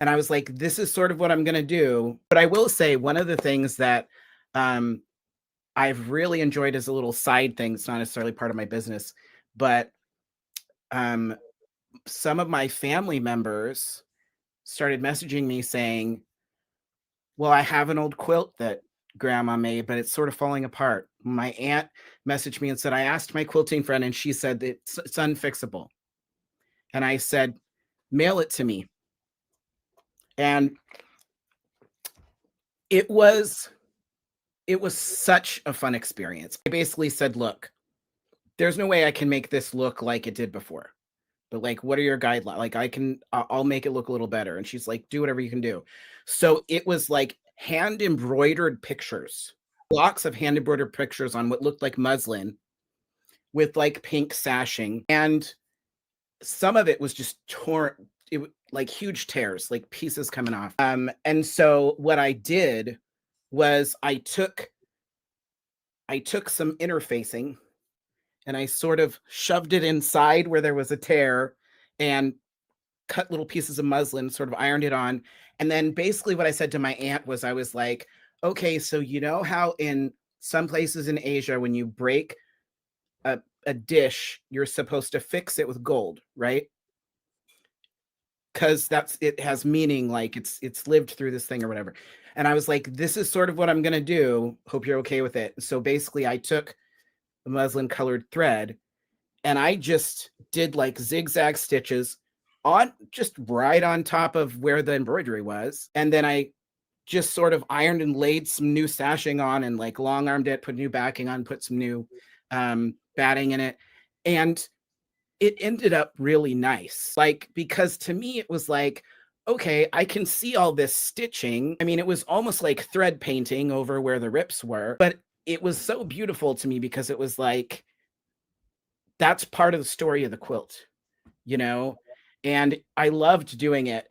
And I was like, this is sort of what I'm going to do. But I will say one of the things that um, I've really enjoyed as a little side thing, it's not necessarily part of my business, but um, some of my family members started messaging me saying, well, I have an old quilt that grandma made, but it's sort of falling apart. My aunt messaged me and said, I asked my quilting friend and she said that it's unfixable. And I said, mail it to me. And it was it was such a fun experience. I basically said, look, there's no way I can make this look like it did before. But like, what are your guidelines? Like, I'll make it look a little better. And she's like, do whatever you can do. So it was like hand embroidered pictures, blocks of hand embroidered pictures on what looked like muslin with like pink sashing. And some of it was just torn, like huge tears, like pieces coming off. And so what I did was I took some interfacing and I sort of shoved it inside where there was a tear and cut little pieces of muslin, sort of ironed it on. And then basically what I said to my aunt was I was like, okay, so you know how in some places in Asia, when you break a dish, you're supposed to fix it with gold, right? Because that's it has meaning, like it's lived through this thing or whatever. And I was like, this is sort of what I'm gonna do. Hope you're okay with it. So basically I took the muslin colored thread and I just did like zigzag stitches on just right on top of where the embroidery was. And then I just sort of ironed and laid some new sashing on and like long armed it, put new backing on, put some new batting in it. And it ended up really nice. Like, because to me, it was like, okay, I can see all this stitching. I mean, it was almost like thread painting over where the rips were, but it was so beautiful to me because it was like, that's part of the story of the quilt, you know? And I loved doing it.